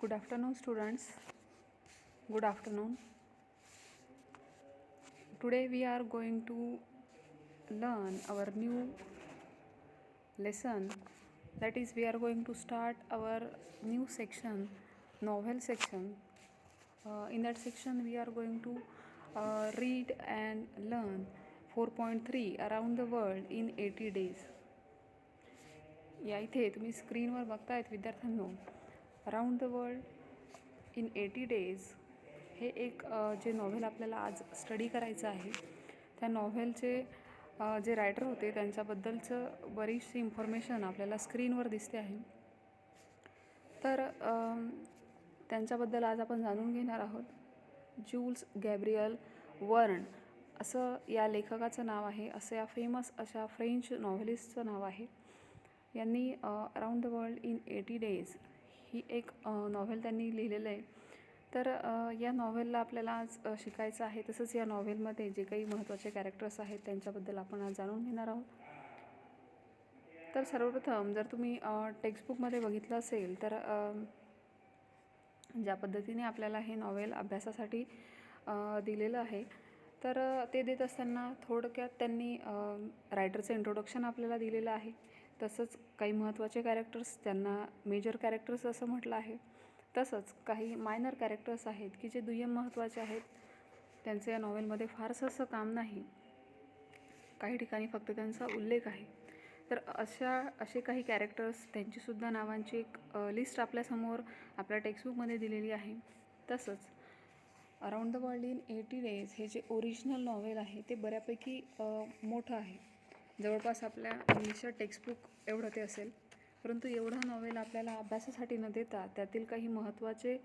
Good afternoon, students. Good afternoon. Today we are going to learn our new lesson. That is, we are going to start our new section, novel section. In that section, we are going to read and learn 4.3 Around the World in 80 Days. या इथे तुम्ही स्क्रीनवर बघतायत विद्यार्थ्यांनो, around the world in 80 days हे एक जे novel आपल्याला आज स्टडी करायचं आहे. त्या नॉव्हेलचे जे रायटर होते त्यांच्याबद्दलचं बरीचशी इन्फॉर्मेशन आपल्याला स्क्रीनवर दिसते आहे. तर त्यांच्याबद्दल आज आपण जाणून घेणार आहोत. ज्यूल्स गॅब्रियल वर्न असं या लेखकाचं नाव आहे, असं या फेमस अशा फ्रेंच नॉव्हेलिस्टचं नाव आहे. यांनी around the world in 80 days ही एक नॉव्हेल त्यांनी लिहिलेलं आहे. तर या नॉव्हेलला आपल्याला आज शिकायचं आहे. तसंच या नॉव्हेलमध्ये जे काही महत्त्वाचे कॅरेक्टर्स आहेत त्यांच्याबद्दल आपण आज जाणून घेणार आहोत. तर सर्वप्रथम जर तुम्ही टेक्स्टबुकमध्ये बघितलं असेल तर ज्या पद्धतीने आपल्याला हे नॉव्हेल अभ्यासासाठी दिलेलं आहे, तर ते देत असताना थोडक्यात त्यांनी रायटरचं इंट्रोडक्शन आपल्याला दिलेलं आहे. तसंच काही महत्त्वाचे कॅरेक्टर्स, त्यांना मेजर कॅरेक्टर्स असं म्हटलं आहे. तसंच काही मायनर कॅरेक्टर्स आहेत की जे दुय्यम महत्त्वाचे आहेत. त्यांचं या नॉव्हेलमध्ये फारसं असं काम नाही, काही ठिकाणी फक्त त्यांचा उल्लेख आहे. तर असे काही कॅरेक्टर्स, त्यांचीसुद्धा नावांची एक लिस्ट आपल्यासमोर आपल्या टेक्स्टबुकमध्ये दिलेली आहे. तसंच around the world in 80 days हे जे ओरिजिनल नॉव्हेल आहे ते बऱ्यापैकी मोठं आहे. जवळपास आपल्या इंग्लिशच्या टेक्स्टबुक एवढं ते असेल. परंतु एवढा नॉव्हेल आपल्याला अभ्यासासाठी न देता त्यातील काही महत्त्वाचे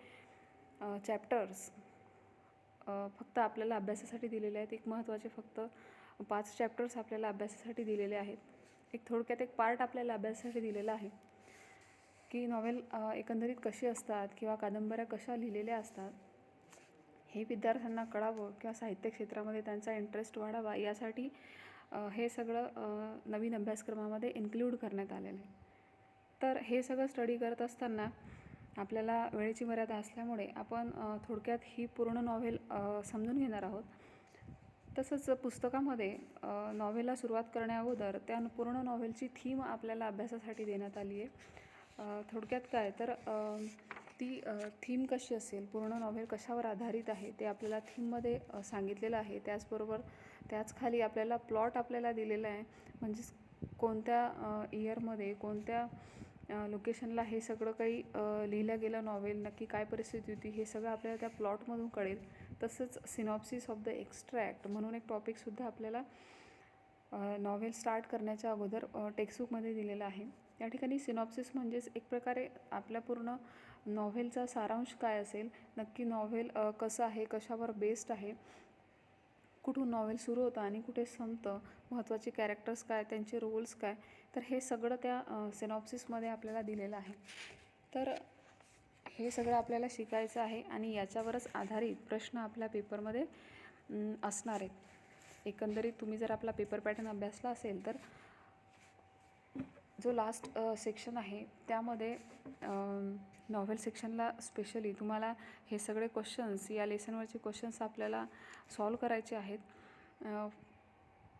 चॅप्टर्स फक्त आपल्याला अभ्यासासाठी दिलेले आहेत. एक महत्त्वाचे फक्त 5 चॅप्टर्स आपल्याला अभ्यासासाठी दिलेले आहेत. एक थोडक्यात एक पार्ट आपल्याला अभ्यासासाठी दिलेला आहे की नॉव्हेल एकंदरीत कशी असतात किंवा कादंबऱ्या कशा लिहिलेल्या असतात हे विद्यार्थ्यांना कळावं किंवा साहित्य क्षेत्रामध्ये त्यांचा इंटरेस्ट वाढावा यासाठी हे सगळं नवीन अभ्यासक्रमामध्ये इन्क्ल्यूड करण्यात आलेलं आहे. तर हे सगळं स्टडी करत असताना आपल्याला वेळेची मर्यादा असल्यामुळे आपण थोडक्यात ही पूर्ण नॉव्हेल समजून घेणार आहोत. तसंच पुस्तकामध्ये नॉव्हेलला सुरुवात करण्याअगोदर त्या पूर्ण नॉव्हेलची थीम आपल्याला अभ्यासासाठी देण्यात आली आहे. थोडक्यात काय तर ती थीम कशी असेल, पूर्ण नॉव्हेल कशावर आधारित आहे ते आपल्याला थीममध्ये सांगितलेलं आहे. त्याचबरोबर त्याच खाली आपल्याला प्लॉट आपल्याला दिलेला आहे, म्हणजेच कोणत्या इयरमध्ये कोणत्या लोकेशनला हे सगळं काही लिहिलं गेलं नॉव्हेल, नक्की काय परिस्थिती होती हे सगळं आपल्याला त्या प्लॉटमधून कळेल. तसंच सिनॉप्सिस ऑफ द एक्स्ट्रॅक्ट म्हणून एक टॉपिकसुद्धा आपल्याला नॉव्हेल स्टार्ट करण्याच्या अगोदर टेक्स्टबुकमध्ये दिलेला आहे. या ठिकाणी सिनॉप्सिस म्हणजेच एक प्रकारे आपल्या पूर्ण नॉव्हेलचा सारांश काय असेल, नक्की नॉव्हेल कसं आहे, कशावर बेस्ड आहे, कुठून नॉव्हेल सुरू होतं आणि कुठे संपतं, महत्त्वाचे कॅरेक्टर्स काय, त्यांचे रोल्स काय, तर हे सगळं त्या सिनॉप्सिसमध्ये आपल्याला दिलेलं आहे. तर हे सगळं आपल्याला शिकायचं आहे आणि याच्यावरच आधारित प्रश्न आपल्या पेपरमध्ये असणार आहेत. एकंदरीत तुम्ही जर आपला पेपर पॅटर्न अभ्यासला असेल तर जो लास्ट सेक्शन आहे त्यामध्ये नॉव्हेल सेक्शनला स्पेशली तुम्हाला हे सगळे क्वेश्चन्स, या लेसनवरचे क्वेश्चन्स आपल्याला सॉल्व करायचे आहेत.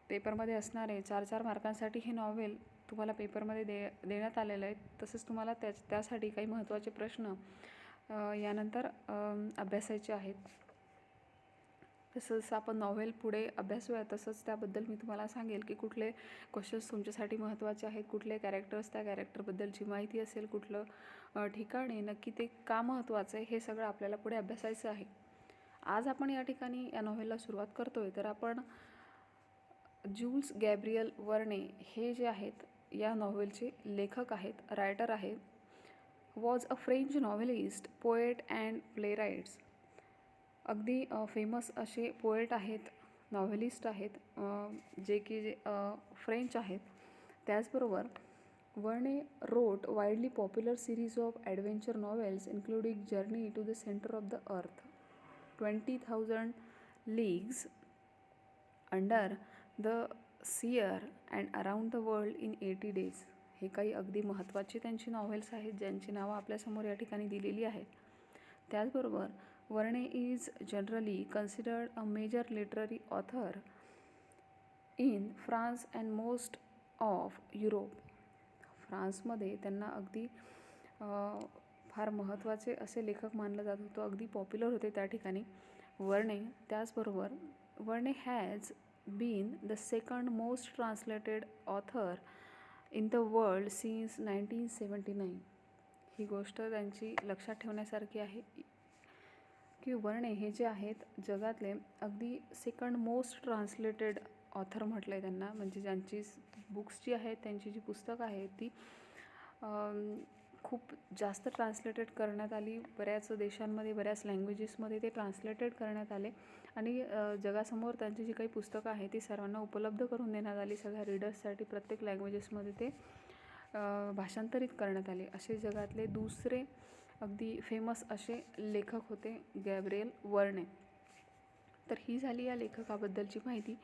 पेपरमध्ये असणारे 4-4 मार्कांसाठी हे नॉव्हेल तुम्हाला पेपरमध्ये देण्यात आलेलं आहे. तसंच तुम्हाला त्यासाठी काही महत्त्वाचे प्रश्न यानंतर अभ्यासायचे आहेत. तसंच आपण नॉव्हेल पुढे अभ्यासूया, तसंच त्याबद्दल मी तुम्हाला सांगेल की कुठले क्वेश्चन्स तुमच्यासाठी महत्त्वाचे आहेत, कुठले कॅरेक्टर्स, त्या कॅरेक्टरबद्दलची माहिती असेल, कुठलं ठिकाणे, नक्की ते का महत्त्वाचं आहे, हे सगळं आपल्याला पुढे अभ्यासायचं आहे. आज आपण या ठिकाणी या नॉव्हेलला सुरुवात करतो आहे. तर आपण ज्यूल्स गॅब्रियल वर्ने हे जे आहेत या नॉव्हेलचे लेखक आहेत, रायटर आहेत. Was a French novelist, poet and playwrights. अगदी फेमस असे पोएट आहेत, नॉव्हेलिस्ट आहेत, जे की फ्रेंच आहेत. त्याचबरोबर Verne wrote widely popular series of adventure novels including journey to the centre of the earth, 20,000 leagues under the sea and around the world in 80 days. हे काही अगदी महत्त्वाची त्यांची नॉव्हेल्स आहेत ज्यांची नावं आपल्यासमोर या ठिकाणी दिलेली आहेत. त्याचबरोबर Verne is generally considered a major literary author in France and most of Europe. फ्रान्समध्ये त्यांना अगदी फार महत्त्वाचे असे लेखक मानलं जात होतं, अगदी पॉप्युलर होते त्या ठिकाणी वर्णे. त्याचबरोबर Verne has been the second most translated author in the world since 1979. ही गोष्ट त्यांची लक्षात ठेवण्यासारखी आहे की वर्णे हे जे आहेत जगातले अगदी सेकंड मोस्ट ट्रान्सलेटेड ऑथर म्हटलं आहे त्यांना, म्हणजे ज्यांची बुक्स जी आहेत, त्यांची जी पुस्तकं आहेत ती खूप जास्त ट्रान्सलेटेड करण्यात आली. बऱ्याच देशांमध्ये, बऱ्याच लँग्वेजेसमध्ये ते ट्रान्सलेटेड करण्यात आले आणि जगासमोर त्यांची जी काही पुस्तकं आहेत ती सर्वांना उपलब्ध करून देण्यात आली. सगळ्या रीडर्ससाठी प्रत्येक लँग्वेजेसमध्ये ते भाषांतरित करण्यात आले. असे जगातले दुसरे अगदी फेमस असे लेखक होते गॅब्रिएल वर्णे. तर ही झाली या लेखकाबद्दलची माहिती.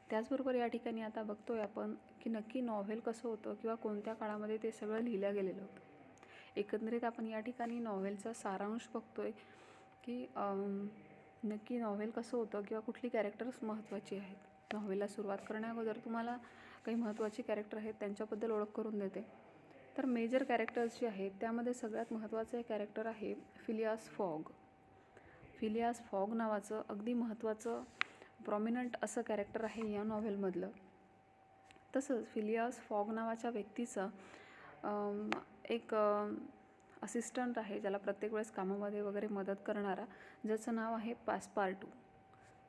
त्याचबरोबर या ठिकाणी आता बघतोय आपण की नक्की नॉव्हेल कसं होतं किंवा कोणत्या काळामध्ये ते सगळं लिहिलं गेलेलं होतं. एकंदरीत आपण या ठिकाणी नॉव्हेलचा सारांश बघतोय की नक्की नॉव्हेल कसं होतं किंवा कुठली कॅरेक्टर्स महत्त्वाची आहेत. नॉव्हेलला सुरुवात करण्याअगोदर तुम्हाला काही महत्त्वाची कॅरेक्टर आहेत त्यांच्याबद्दल ओळख करून देते. तर मेजर कॅरेक्टर्स जे आहेत त्यामध्ये सगळ्यात महत्त्वाचं एक कॅरेक्टर आहे फिलियास फॉग. फिलियास फॉग नावाचं अगदी महत्त्वाचं प्रॉमिनंट असं कॅरेक्टर आहे या नॉव्हेलमधलं. तसंच फिलियास फॉग नावाच्या व्यक्तीचं एक असिस्टंट आहे ज्याला प्रत्येक वेळेस कामामध्ये वगैरे मदत करणारा, ज्याचं नाव आहे पासपार्टू.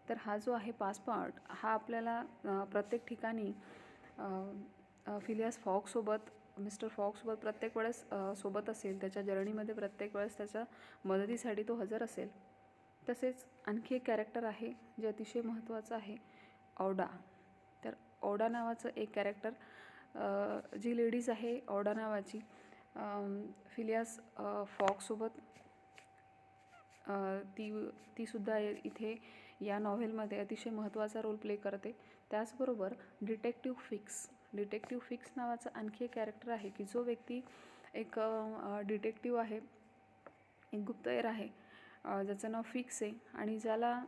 तर हा जो आहे पासपार्ट हा आपल्याला प्रत्येक ठिकाणी फिलियास फॉगसोबत, मिस्टर फॉगसोबत प्रत्येक वेळेस सोबत असेल. त्याच्या जर्नीमध्ये प्रत्येक वेळेस त्याच्या मदतीसाठी तो हजर असेल. तसेच आणखी एक कॅरेक्टर आहे जे अतिशय महत्त्वाचं आहे, औडा. तर औडा नावाचं एक कॅरेक्टर, जी लेडीज आहे औडा नावाची, फिलियास फॉगसोबत तीसुद्धा इथे या नॉव्हेलमध्ये अतिशय महत्त्वाचा रोल प्ले करते. त्याचबरोबर डिटेक्टिव्ह फिक्स नावाचा आणखी एक कॅरेक्टर आहे की जो व्यक्ती एक डिटेक्टिव्ह आहे, एक गुप्तहेर आहे, ज्याचं नाव फिक्स आहे आणि ज्याला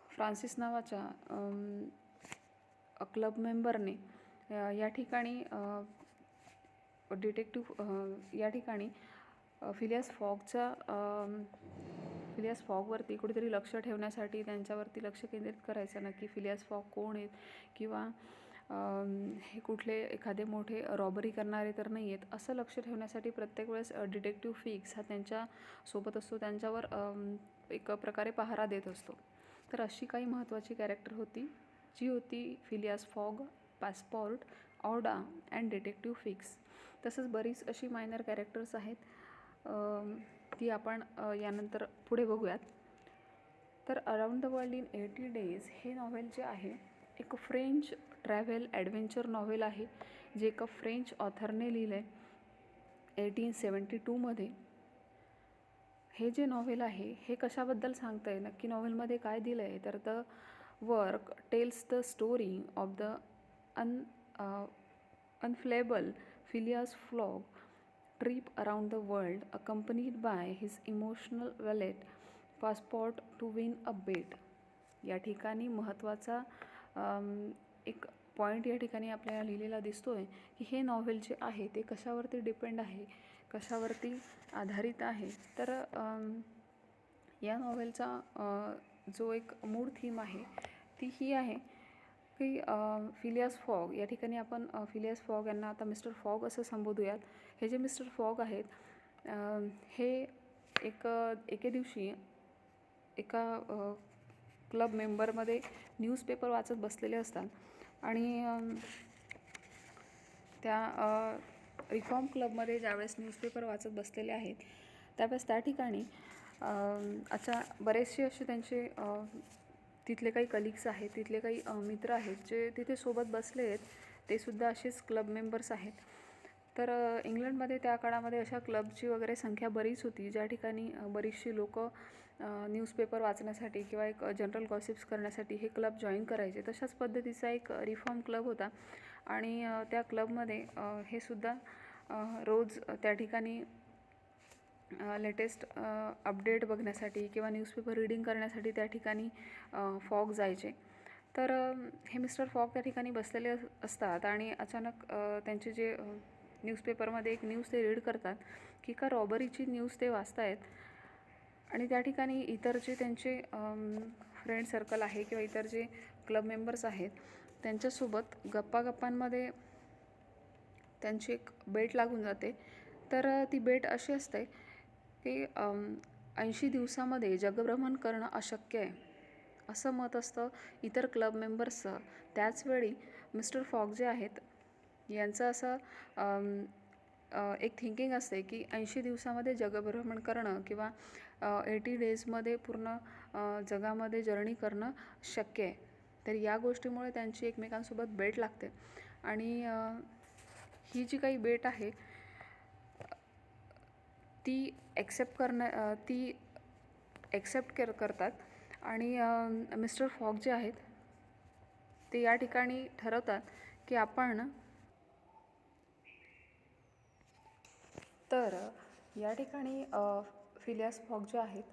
फ्रान्सिस नावाच्या क्लब मेंबरने या ठिकाणी या ठिकाणी फिलियास फॉगवरती कुठेतरी लक्ष ठेवण्यासाठी, त्यांच्यावरती लक्ष केंद्रित करायचं ना की फिलियास फॉग कोण आहेत किंवा हे कुठले एखादे मोठे रॉबरी करणारे तर नाही आहेत, असं लक्ष ठेवण्यासाठी प्रत्येक वेळेस डिटेक्टिव्ह फिक्स हा त्यांच्यासोबत असतो, त्यांच्यावर एक प्रकारे पहारा देत असतो. तर अशी काही महत्त्वाची कॅरेक्टर होती जी होती Phileas Fogg, Passepartout, Aouda and detective Fix. तसंच बरीच अशी मायनर कॅरेक्टर्स आहेत, ती आपण यानंतर पुढे बघूयात. तर around the world in 80 days हे नॉव्हेल जे आहे एक फ्रेंच ट्रॅव्हल ॲडव्हेंचर नॉव्हेल आहे, जे एका फ्रेंच ऑथरने लिहिलं आहे 1872मध्ये. हे जे नॉव्हेल आहे हे कशाबद्दल सांगतं आहे, नक्की नॉव्हेलमध्ये काय दिलं आहे, तर the work tells the story of the unflappable Phileas Fogg trip around the world accompanied by his emotional valet Passepartout to win a bet. या ठिकाणी महत्त्वाचा एक पॉईंट या ठिकाणी आपल्याला लिहिलेला दिसतो आहे की हे नॉव्हेल जे आहे ते कशावरती डिपेंड आहे, कशावरती आधारित आहे. तर या नॉव्हेलचा जो एक मूळ थीम आहे ती ही आहे की फिलियास फॉग, या ठिकाणी आपण फिलियास फॉग यांना आता मिस्टर फॉग असं संबोधूयात. हे जे मिस्टर फॉग आहेत हे एके दिवशी एका क्लब मेंबरमध्ये न्यूजपेपर वाचत बसलेले असतात आणि त्या रिफॉर्म क्लबमध्ये ज्यावेळेस न्यूजपेपर वाचत बसलेले आहेत त्यावेळेस त्या ठिकाणी बरेचसे असे त्यांचे तिथले काही कलिग्स आहेत, तिथले काही मित्र आहेत जे तिथे सोबत बसले आहेत, ते सुद्धा असेच क्लब मेंबर्स आहेत. तर इंग्लंडमध्ये त्या काळामध्ये अशा क्लबची वगैरे संख्या बरीच होती, ज्या ठिकाणी बरीचशी लोकं न्यूजपेपर वाचण्यासाठी किंवा एक जनरल गॉसिप्स करण्यासाठी हे क्लब जॉईन करायचे. तशाच पद्धतीचा एक रिफॉर्म क्लब होता आणि त्या क्लबमध्ये हे सुद्धा रोज त्या ठिकाणी लेटेस्ट अपडेट बघण्यासाठी किंवा न्यूजपेपर रीडिंग करण्यासाठी त्या ठिकाणी फॉग जायचे. तर हे मिस्टर फॉग त्या ठिकाणी बसलेले असतात आणि अचानक त्यांचे जे न्यूजपेपरमध्ये एक न्यूज ते रीड करतात की का रॉबरीची न्यूज ते वाचतायत. आणि त्या ठिकाणी इतर जे त्यांचे फ्रेंड सर्कल आहे किंवा इतर जे क्लब मेंबर्स आहेत त्यांच्यासोबत गप्पांमध्ये त्यांची एक बेट लागून जाते. तर ती बेट अशी असते की 80 दिवसामध्ये जगभ्रमण करणं अशक्य आहे असं मत असतं इतर क्लब मेंबर्सचं. त्याचवेळी मिस्टर फॉग जे आहेत यांचं असं एक थिंकिंग असते की 80 दिवसामध्ये जगभ्रमण करणं किंवा 80 डेजमध्ये पूर्ण जगामध्ये जर्नी करणं शक्य आहे. तर या गोष्टीमुळे त्यांची एकमेकांसोबत बेट लागते आणि ही जी काही बेट आहे ती ॲक्सेप्ट करतात. आणि मिस्टर फॉग जे आहेत ते या ठिकाणी ठरवतात की आपण तर या ठिकाणी फिलियास फॉग जे आहेत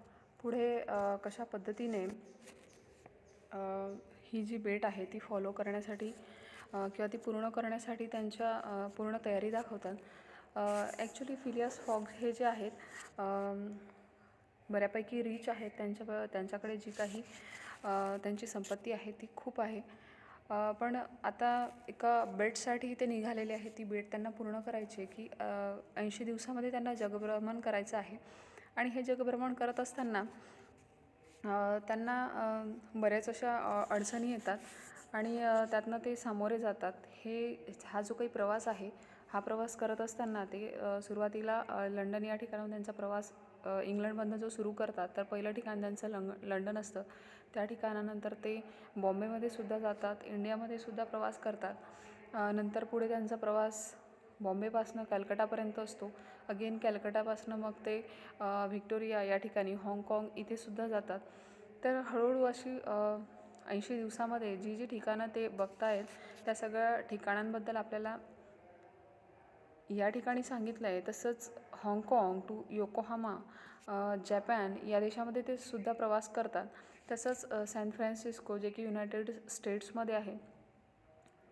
पुढे कशा पद्धतीने ही जी बेट आहे ती फॉलो करण्यासाठी किंवा ती पूर्ण करण्यासाठी त्यांच्या पूर्ण तयारी दाखवतात. ॲक्च्युली फिलियास फॉग हे जे आहेत बऱ्यापैकी रिच आहेत. त्यांच्याकडे जी काही त्यांची संपत्ती आहे ती खूप आहे. पण आता एका बेटसाठी ते निघालेले आहेत. ती बेट त्यांना पूर्ण करायची आहे की 80 दिवसामध्ये त्यांना जगभ्रमण करायचं आहे. आणि हे जगभ्रमण करत असताना त्यांना बऱ्याच अशा अडचणी येतात आणि त्यातनं ते सामोरे जातात. हा जो काही प्रवास आहे हा प्रवास करत असताना ते सुरुवातीला लंडन या ठिकाणाहून त्यांचा प्रवास इंग्लंडमधनं जो सुरू करतात तर पहिलं ठिकाण त्यांचं लंडन असतं. त्या ठिकाणानंतर ते बॉम्बेमध्ये सुद्धा जातात, इंडियामध्ये सुद्धा प्रवास करतात. नंतर पुढे त्यांचा प्रवास बॉम्बेपासनं कॅलकटापर्यंत असतो. अगेन कॅलकटापासनं मग ते व्हिक्टोरिया या ठिकाणी हाँगकाँग इथे सुद्धा जातात. तर हळूहळू अशी 80 दिवसामध्ये जी ठिकाणं ते बघतायत त्या सगळ्या ठिकाणांबद्दल आपल्याला या ठिकाणी सांगितलं आहे. तसंच हाँगकाँग टू योकोहामा जपान या देशामध्ये ते सुद्धा प्रवास करतात. तसंच सॅन फ्रान्सिस्को जे की युनायटेड स्टेट्समध्ये आहे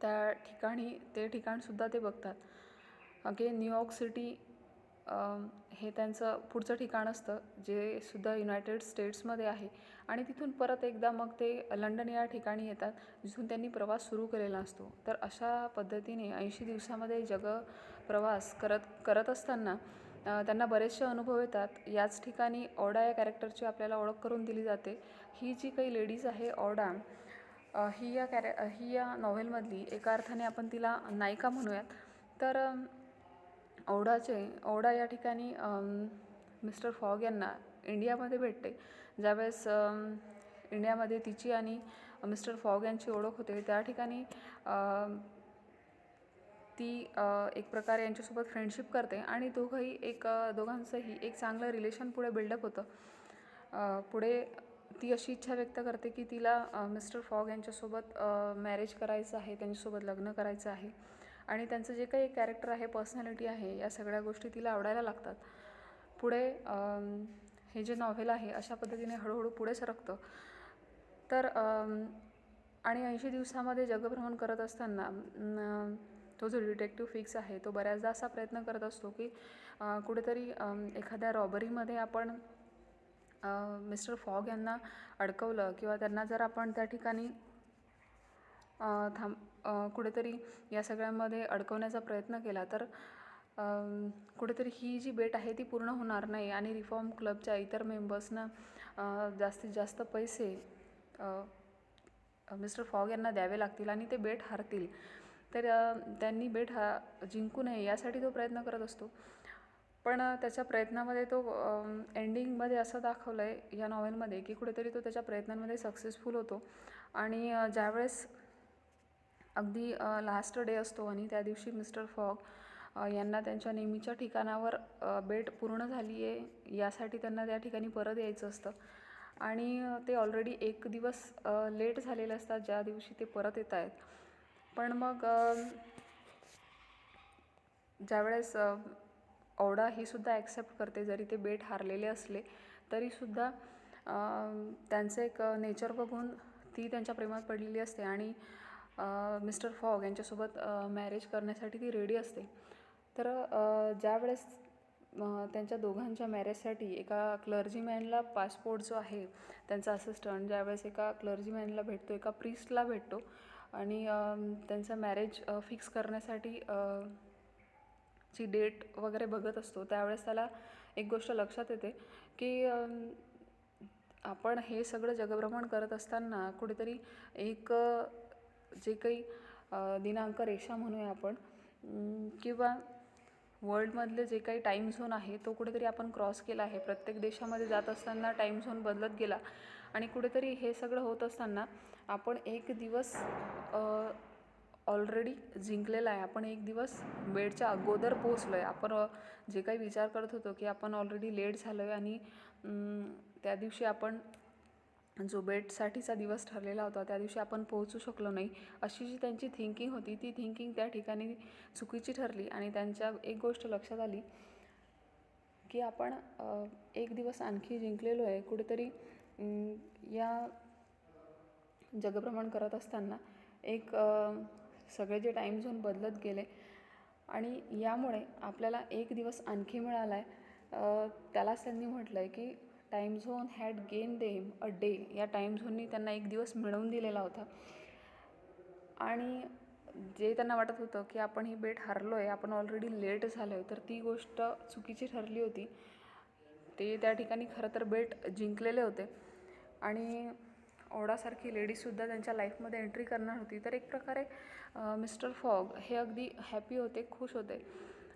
त्या ठिकाणी ते ठिकाणसुद्धा ते बघतात. अगेन न्यूयॉर्क सिटी हे त्यांचं पुढचं ठिकाण असतं जे सुद्धा युनायटेड स्टेट्समध्ये आहे. आणि तिथून परत एकदा मग ते लंडन या ठिकाणी येतात जिथून त्यांनी प्रवास सुरू केलेला असतो. तर अशा पद्धतीने 80 दिवसामध्ये प्रवास करत असताना त्यांना बरेचसे अनुभव येतात. याच ठिकाणी ऑडा या कॅरेक्टरची आपल्याला ओळख करून दिली जाते. ही जी काही लेडीज आहे ऑडा ही या नॉव्हेलमधली एका अर्थाने आपण तिला नायिका म्हणूयात. तर ऑडा या ठिकाणी मिस्टर फॉग यांना इंडियामध्ये भेटते. ज्यावेळेस इंडियामध्ये तिची आणि मिस्टर फॉग यांची ओळख होते त्या ठिकाणी ती एक प्रकारे यांच्यासोबत फ्रेंडशिप करते आणि दोघांचंही एक चांगलं रिलेशन पुढे बिल्डअप होतं. पुढे ती अशी इच्छा व्यक्त करते की तिला मिस्टर फॉग यांच्यासोबत मॅरेज करायचं आहे, त्यांच्यासोबत लग्न करायचं आहे. आणि त्यांचं जे काही कॅरेक्टर आहे, पर्सनॅलिटी आहे, या सगळ्या गोष्टी तिला आवडायला लागतात. पुढे हे जे नॉव्हेल आहे अशा पद्धतीने हळूहळू पुढे सरकतं. तर आणि 80 दिवसामध्ये जगभ्रमण करत असताना तो जो डिटेक्टिव्ह फिक्स आहे तो बऱ्याचदा असा प्रयत्न करत असतो की कुठेतरी एखाद्या रॉबरीमध्ये आपण मिस्टर फॉग यांना अडकवलं किंवा त्यांना जर आपण त्या ठिकाणी कुठेतरी या सगळ्यामध्ये अडकवण्याचा प्रयत्न केला तर कुठेतरी ही जी बेट आहे ती पूर्ण होणार नाही आणि रिफॉर्म क्लबच्या इतर मेंबर्सना जास्तीत जास्त पैसे मिस्टर फॉग यांना द्यावे लागतील आणि ते बेट हारतील. तर त्यांनी बेट जिंकू नये यासाठी तो प्रयत्न करत असतो. पण त्याच्या प्रयत्नामध्ये तो एंडिंगमध्ये असं दाखवलं आहे या नॉव्हेलमध्ये की कुठेतरी तो त्याच्या प्रयत्नांमध्ये सक्सेसफुल होतो. आणि ज्यावेळेस अगदी लास्ट डे असतो आणि त्या दिवशी मिस्टर फॉग यांना त्यांच्या नेहमीच्या ठिकाणावर बेट पूर्ण झाली आहे यासाठी त्यांना त्या ठिकाणी परत यायचं असतं. आणि ते ऑलरेडी एक दिवस लेट झालेले असतात ज्या दिवशी ते परत येत आहेत. पण मग ज्यावेळेस औडा ही सुद्धा ॲक्सेप्ट करते, जरी ते बेट हारलेले असले तरीसुद्धा त्यांचं एक नेचर बघून ती त्यांच्या प्रेमात पडलेली असते आणि मिस्टर फॉग यांच्यासोबत मॅरेज करण्यासाठी ती रेडी असते. तर ज्यावेळेस त्यांच्या दोघांच्या मॅरेजसाठी एका क्लर्जीमॅनला पासपोर्ट जो आहे त्यांचा असिस्टंट ज्यावेळेस एका क्लर्जीमॅनला भेटतो, एका प्रीस्टला भेटतो आणि त्यांचं मॅरेज फिक्स करण्यासाठी ची डेट वगैरे बघत असतो, त्यावेळेस त्याला एक गोष्ट लक्षात येते की आपण हे सगळं जगभ्रमण करत असताना कुठेतरी एक जे काही दिनांक रेषा म्हणूया आपण किंवा वर्ल्डमधले जे काही टाईम झोन आहे तो कुठेतरी आपण क्रॉस केला आहे. प्रत्येक देशामध्ये जात असताना टाईम झोन बदलत गेला आणि कुठेतरी हे सगळं होत असताना आपण एक दिवस ऑलरेडी जिंकलेला आहे. आपण एक दिवस बेडच्या अगोदर पोहोचलो आहे. आपण जे काही विचार करत होतो की आपण ऑलरेडी लेट झालो आहे आणि त्या दिवशी आपण जो बेटसाठीचा दिवस ठरलेला होता त्या दिवशी आपण पोहोचू शकलो नाही, अशी जी त्यांची थिंकिंग होती ती थिंकिंग त्या ठिकाणी चुकीची ठरली आणि त्यांच्या एक गोष्ट लक्षात आली की आपण एक दिवस आणखी जिंकलेलो आहे. कुठेतरी या जगभ्रमण करत असताना एक सगळे जे टाईम झोन बदलत गेले आणि यामुळे आपल्याला एक दिवस आणखी मिळाला आहे. त्यालाच त्यांनी म्हटलं आहे की time zone had gain them a day. या टाईम झोननी त्यांना एक दिवस मिळवून दिलेला होता आणि जे त्यांना वाटत होतं की आपण ही बेट हारलो आहे, आपण ऑलरेडी लेट झालो आहे, तर ती गोष्ट चुकीची ठरली होती. ते त्या ठिकाणी खरं तर बेट जिंकलेले होते आणि ओडासारखी लेडीजसुद्धा त्यांच्या लाईफमध्ये एंट्री करणार होती. तर एक प्रकारे मिस्टर फॉग हे अगदी हॅपी होते, खुश होते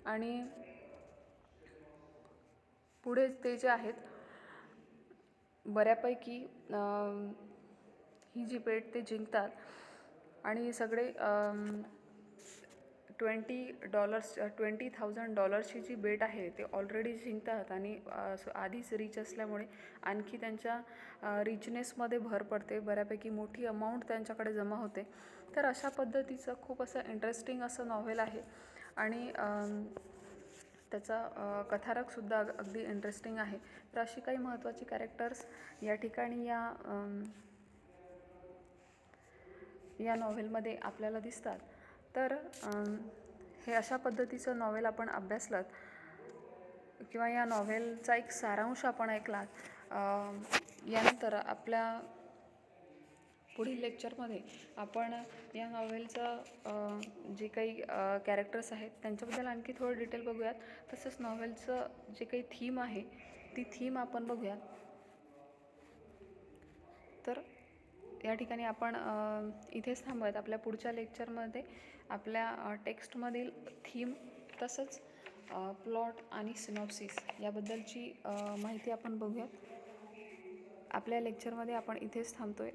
आणि पुढे ते जे आहेत बऱ्यापैकी ही जी बेट ते जिंकतात आणि सगळे $20,000ची जी बेट आहे ते ऑलरेडी जिंकतात आणि आधीच रिच असल्यामुळे आणखी त्यांच्या रिचनेसमध्ये भर पडते. बऱ्यापैकी मोठी अमाऊंट त्यांच्याकडे जमा होते. तर अशा पद्धतीचं खूप असं इंटरेस्टिंग असं नॉव्हेल आहे आणि त्याचा कथानकसुद्धा अगदी इंटरेस्टिंग आहे. तर अशी काही महत्त्वाची कॅरेक्टर्स या ठिकाणी या नॉव्हेलमध्ये आपल्याला दिसतात. तर हे अशा पद्धतीचं नॉव्हेल आपण अभ्यासलं किंवा या नॉव्हेलचा एक सारांश आपण ऐकलात. यानंतर आपल्या पुढील लेक्चरमध्ये आपण या नॉव्हेलचं जे काही कॅरेक्टर्स आहेत त्यांच्याबद्दल आणखी थोडं डिटेल बघूयात. तसंच नॉव्हेलचं जे काही थीम आहे ती थीम आपण बघूयात. तर या ठिकाणी आपण इथेच थांबूयात. आपल्या पुढच्या लेक्चरमध्ये आपल्या टेक्स्टमधील थीम तसंच प्लॉट आणि सिनॉप्सिस याबद्दलची माहिती आपण बघूयात. आपल्या लेक्चरमध्ये आपण इथेच थांबतो आहे.